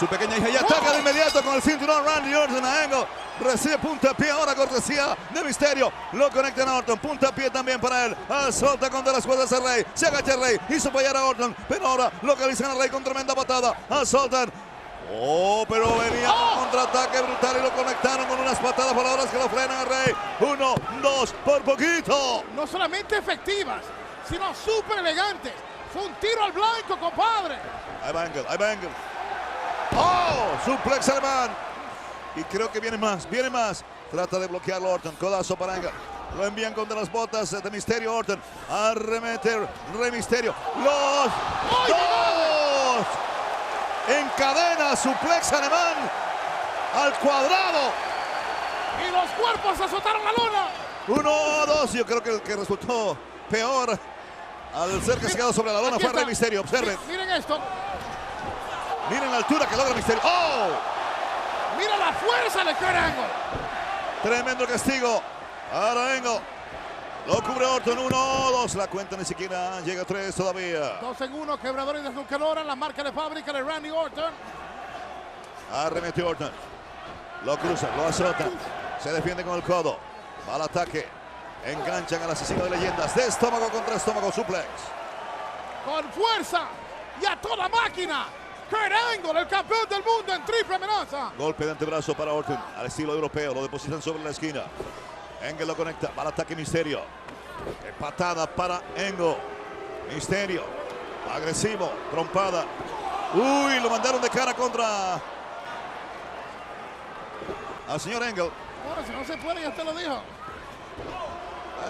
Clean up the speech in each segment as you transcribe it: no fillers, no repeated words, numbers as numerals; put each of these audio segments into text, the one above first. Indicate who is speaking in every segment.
Speaker 1: Su pequeña hija y ataca de inmediato con el cinturón. Randy Orton a Angle. Recibe puntapié ahora, cortesía de Misterio. Lo conectan a Orton. Puntapié también para él. Solta contra las cuerdas a Rey. Se agacha Rey. Hizo fallar a Orton. Pero ahora localizan a Rey con tremenda patada. Soltan. Oh, pero venía un contraataque brutal y lo conectaron con unas patadas voladoras que lo frenan a Rey. 1, 2, por poquito.
Speaker 2: No solamente efectivas, sino súper elegantes. Fue un tiro al blanco, compadre.
Speaker 1: Ahí va Angle, ahí va Angle. ¡Oh! Suplex alemán. Y creo que viene más, viene más. Trata de bloquearlo Orton. Codazo para Angle. Lo envían contra las botas de Misterio. Orton. Arremete Rey Misterio. Los dos. Encadena suplex alemán al cuadrado.
Speaker 2: Y los cuerpos azotaron la lona.
Speaker 1: 1, 2. Yo creo que el que resultó peor al ser castigado sobre la lona fue Rey Misterio. Observen.
Speaker 2: Miren esto.
Speaker 1: Miren la altura que logra Misterio. ¡Oh!
Speaker 2: Mira la fuerza de Kurt Angle.
Speaker 1: Tremendo castigo. Ahora Angle. Lo cubre Orton. 1, 2. La cuenta ni siquiera llega a 3 todavía.
Speaker 2: 2 en 1. Quebrador y desnucadora. La marca de fábrica de Randy Orton.
Speaker 1: Arremete Orton. Lo cruza. Lo azota. Se defiende con el codo. Va al ataque. Enganchan al asesino de leyendas. De estómago contra estómago. Suplex.
Speaker 2: Con fuerza. Y a toda máquina. Kurt Angle, el campeón del mundo en triple amenaza.
Speaker 1: Golpe de antebrazo para Orton, al estilo europeo. Lo depositan sobre la esquina. Angle lo conecta. Va al ataque Misterio. Patada para Angle. Misterio. Agresivo. Trompada. Uy, lo mandaron de cara contra al señor Angle.
Speaker 2: Bueno, si no se puede, ya usted lo dijo.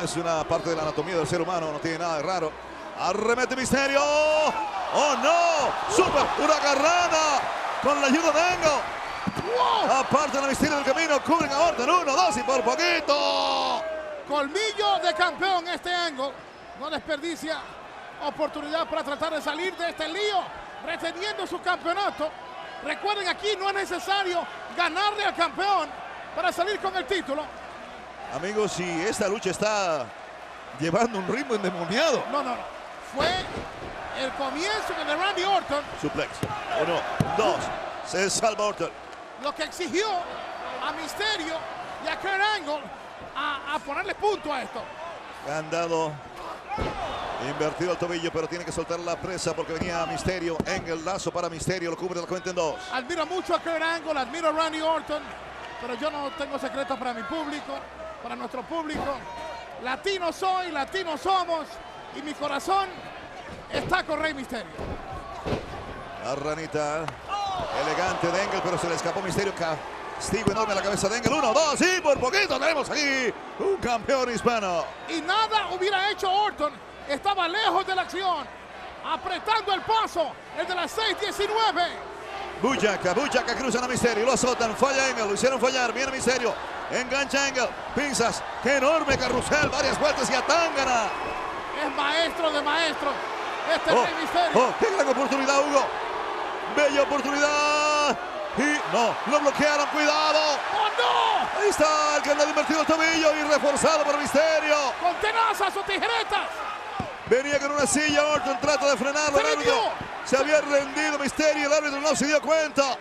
Speaker 1: Es una parte de la anatomía del ser humano. No tiene nada de raro. Arremete Misterio. ¡Oh, no! ¡Super! ¡Una agarrada! Con la ayuda de Angle.
Speaker 2: ¡Wow!
Speaker 1: Apartan a Misterio del camino. Cubren a Orton. 1, 2 y por poquito.
Speaker 2: Colmillo de campeón este Angle. No desperdicia oportunidad para tratar de salir de este lío. Reteniendo su campeonato. Recuerden, aquí no es necesario ganarle al campeón para salir con el título.
Speaker 1: Amigos, si esta lucha está llevando un ritmo endemoniado.
Speaker 2: No. Fue el comienzo de Randy Orton.
Speaker 1: Suplex. 1, 2. Se salva Orton.
Speaker 2: Lo que exigió a Misterio y a Kurt Angle a ponerle punto a esto.
Speaker 1: Han dado invertido el tobillo, pero tiene que soltar la presa porque venía Misterio. Angle, lazo para Misterio. Lo cubre la cuenta en 2.
Speaker 2: Admiro mucho a Kurt Angle, admiro a Randy Orton, pero yo no tengo secretos para mi público, para nuestro público. Latino soy, latino somos, y mi corazón está con Rey Misterio.
Speaker 1: La ranita elegante de Angle, pero se le escapó Misterio. Castigo enorme a la cabeza de Angle. 1, 2 y por poquito tenemos aquí un campeón hispano.
Speaker 2: Y nada hubiera hecho Orton. Estaba lejos de la acción, apretando el paso, el de las 6:19.
Speaker 1: Buchaca cruzan a Misterio, lo azotan, falla Angle, lo hicieron fallar, viene Misterio, engancha Angle, pinzas, qué enorme carrusel, varias vueltas y a Tangana.
Speaker 2: Es maestro de maestros, este Rey Misterio.
Speaker 1: ¡Qué gran oportunidad, Hugo! ¡Bella oportunidad! Y no, lo bloquearon, cuidado.
Speaker 2: ¡Oh, no!
Speaker 1: Ahí está el que anda invertido el tobillo y reforzado por Misterio.
Speaker 2: Con tenazas o tijeretas.
Speaker 1: Venía con una silla, Orton trata de frenarlo, el árbitro se había rendido Misterio, el árbitro no se dio cuenta.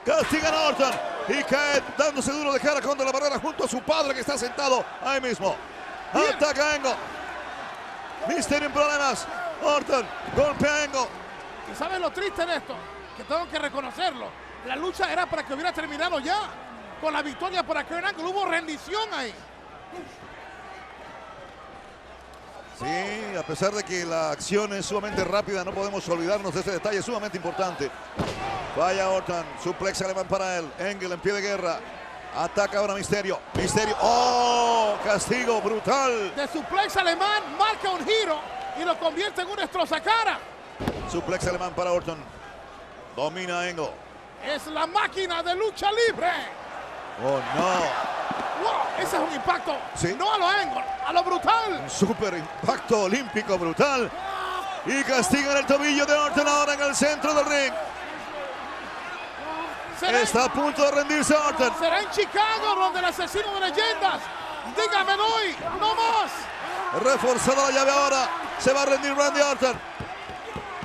Speaker 1: Castigan a Orton y cae dándose duro de cara contra la barrera junto a su padre que está sentado ahí mismo. Ataca Angle. Misterio en problemas. Orton golpea a Angle.
Speaker 2: ¿Y sabes lo triste de esto? Que tengo que reconocerlo. La lucha era para que hubiera terminado ya. Con la victoria para Kurt Angle hubo rendición ahí.
Speaker 1: Sí, a pesar de que la acción es sumamente rápida, no podemos olvidarnos de ese detalle sumamente importante. Vaya Orton, suplex alemán para él. Angle en pie de guerra. Ataca ahora Misterio. Misterio. ¡Oh! Castigo brutal.
Speaker 2: De suplex alemán marca un giro y lo convierte en un destrozacara.
Speaker 1: Suplex alemán para Orton. Domina Angle.
Speaker 2: Es la máquina de lucha libre.
Speaker 1: ¡Oh, no!
Speaker 2: ¡Wow! Ese es un impacto.
Speaker 1: Sí.
Speaker 2: No a lo Angle, a lo brutal.
Speaker 1: Un super impacto olímpico brutal. Y castigan el tobillo de Orton ahora en el centro del ring. Está a punto de rendirse Orton.
Speaker 2: Será en Chicago donde el asesino de leyendas diga me doy, no más.
Speaker 1: Reforzada la llave ahora. Se va a rendir Randy Orton.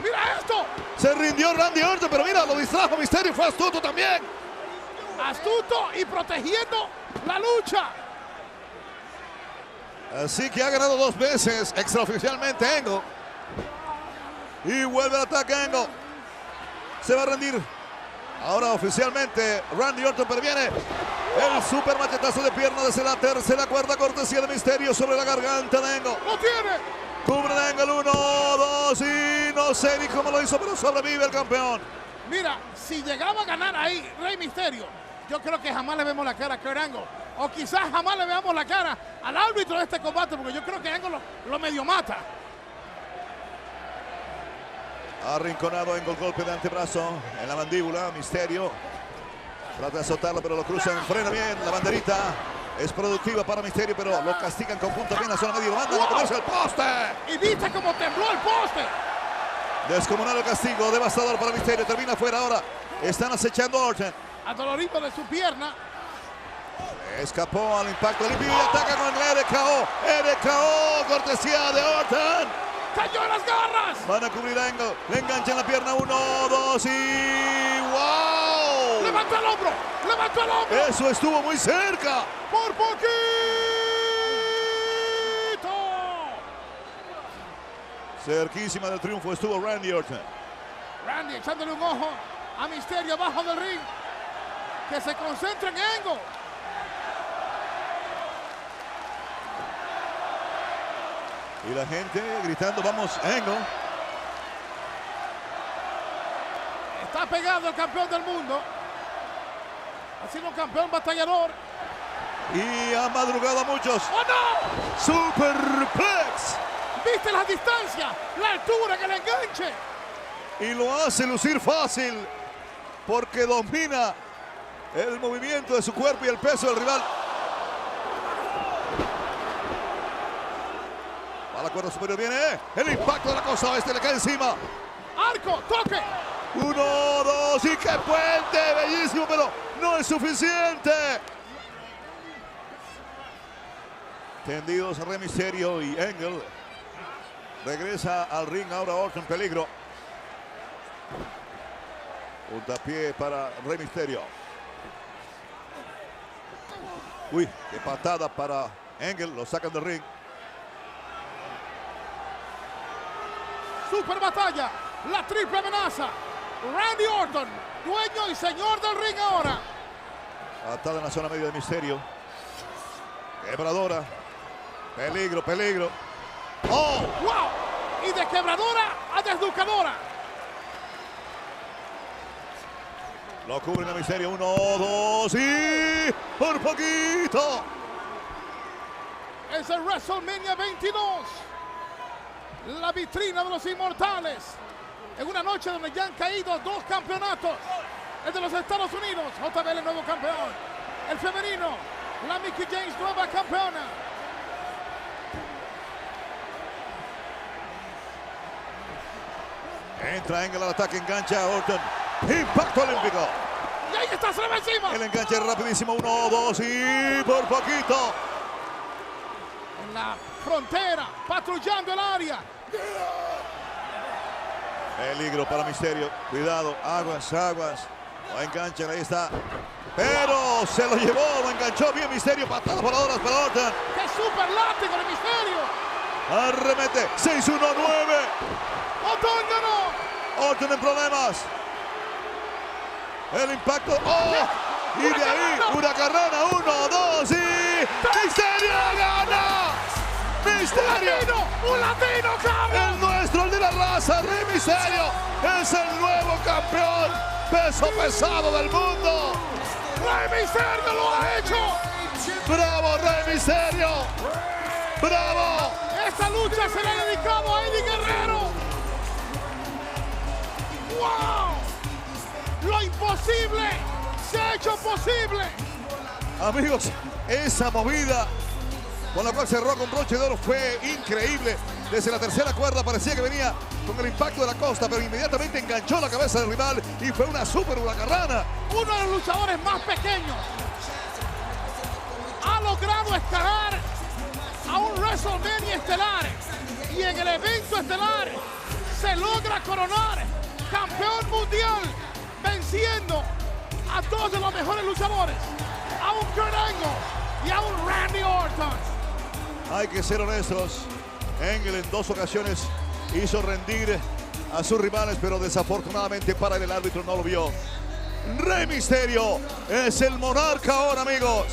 Speaker 2: ¡Mira esto!
Speaker 1: Se rindió Randy Orton, pero mira, lo distrajo Mysterio, fue astuto también.
Speaker 2: Astuto y protegiendo la lucha.
Speaker 1: Así que ha ganado 2 veces extraoficialmente Angle. Y vuelve el ataque Angle. Se va a rendir. Ahora oficialmente Randy Orton, pero viene el super machetazo de pierna desde la tercera cuerda, cortesía de Mysterio sobre la garganta de Angle.
Speaker 2: ¡Lo tiene!
Speaker 1: Cubre de Angle, 1, 2 y no sé ni cómo lo hizo, pero sobrevive el campeón.
Speaker 2: Mira, si llegaba a ganar ahí Rey Mysterio, yo creo que jamás le vemos la cara a Kurt Angle. O quizás jamás le veamos la cara al árbitro de este combate, porque yo creo que Angle lo medio mata.
Speaker 1: Arrinconado Angle, golpe de antebrazo en la mandíbula. Mysterio trata de soltarlo, pero lo cruzan, frena bien la banderita. Es productiva para Mysterio, pero lo castigan con punta bien en la zona media. Lo mandan a comerse el poste.
Speaker 2: Y viste cómo tembló el poste.
Speaker 1: Descomunal el castigo, devastador para Mysterio. Termina fuera ahora. Están acechando a Orton.
Speaker 2: Adolorido de su pierna.
Speaker 1: Escapó al impacto limpio y ataca con el RKO. RKO, cortesía de Orton.
Speaker 2: ¡Cayó en las garras!
Speaker 1: Van a cubrir a Angle. Le enganchan la pierna. 1, 2 y ¡wow!
Speaker 2: ¡Levantó el hombro! ¡Levantó el hombro!
Speaker 1: Eso estuvo muy cerca.
Speaker 2: ¡Por poquito!
Speaker 1: Cerquísima del triunfo estuvo Randy Orton.
Speaker 2: Randy echándole un ojo a Mysterio abajo del ring. Que se concentre en Angle.
Speaker 1: Y la gente gritando, vamos, Angle.
Speaker 2: Está pegado el campeón del mundo. Ha sido un campeón batallador.
Speaker 1: Y ha madrugado a muchos.
Speaker 2: ¡Oh, no!
Speaker 1: Superplex.
Speaker 2: ¿Viste la distancia? La altura en el enganche.
Speaker 1: Y lo hace lucir fácil. Porque domina el movimiento de su cuerpo y el peso del rival. A la cuerda superior viene el impacto de la costa oeste, le cae encima.
Speaker 2: Arco, toque.
Speaker 1: 1, 2 y qué puente, bellísimo, pero no es suficiente. Tendidos Rey Mysterio y Angle. Regresa al ring ahora Orton, peligro. Puntapié para Rey Mysterio. Uy, qué patada para Angle, lo sacan del ring.
Speaker 2: Super batalla, la triple amenaza. Randy Orton, dueño y señor del ring ahora.
Speaker 1: Patada en la zona media de Mysterio. Quebradora. Peligro, peligro. ¡Oh!
Speaker 2: ¡Wow! Y de quebradora a desnucadora.
Speaker 1: Lo cubren a Mysterio. 1, 2 y por poquito.
Speaker 2: Es el WrestleMania 22. La vitrina de los inmortales. En una noche donde ya han caído 2 campeonatos. El de los Estados Unidos, JBL nuevo campeón. El femenino, la Mickie James nueva campeona.
Speaker 1: Entra Angle al ataque, engancha a Orton. Impacto olímpico.
Speaker 2: Y ahí está, se le va encima.
Speaker 1: El enganche rapidísimo. 1, 2 y por poquito.
Speaker 2: En la frontera, patrullando el área.
Speaker 1: Peligro para Mysterio. Cuidado, aguas, aguas. Lo enganchan, ahí está. Pero se lo llevó, lo enganchó bien Mysterio. Patadas voladoras para Orton.
Speaker 2: ¡Qué super látigo de Mysterio!
Speaker 1: Arremete. 6-1-9.
Speaker 2: Orton ganó.
Speaker 1: Orton en problemas. El impacto. ¡Oh! Y de ahí, Huracarrana. 1, 2 y Mysterio gana. Mysterio.
Speaker 2: ¡Un latino, cabrón!
Speaker 1: El nuestro, el de la raza, Rey Mysterio, es el nuevo campeón peso pesado del mundo.
Speaker 2: ¡Rey Mysterio lo ha hecho!
Speaker 1: ¡Bravo, Rey Mysterio! ¡Bravo!
Speaker 2: Esta lucha se la ha dedicado a Eddie Guerrero. ¡Wow! Lo imposible se ha hecho posible.
Speaker 1: Amigos, esa movida con la cual cerró con broche de oro fue increíble. Desde la tercera cuerda parecía que venía con el impacto de la costa, pero inmediatamente enganchó la cabeza del rival y fue una super huracarrana.
Speaker 2: Uno de los luchadores más pequeños ha logrado escalar a un WrestleMania estelar y en el evento estelar se logra coronar campeón mundial, venciendo a dos de los mejores luchadores, a un Kurt Angle y a un Randy Orton.
Speaker 1: Hay que ser honestos, Angle en 2 ocasiones hizo rendir a sus rivales, pero desafortunadamente para él el árbitro no lo vio. Rey Mysterio es el monarca ahora, amigos.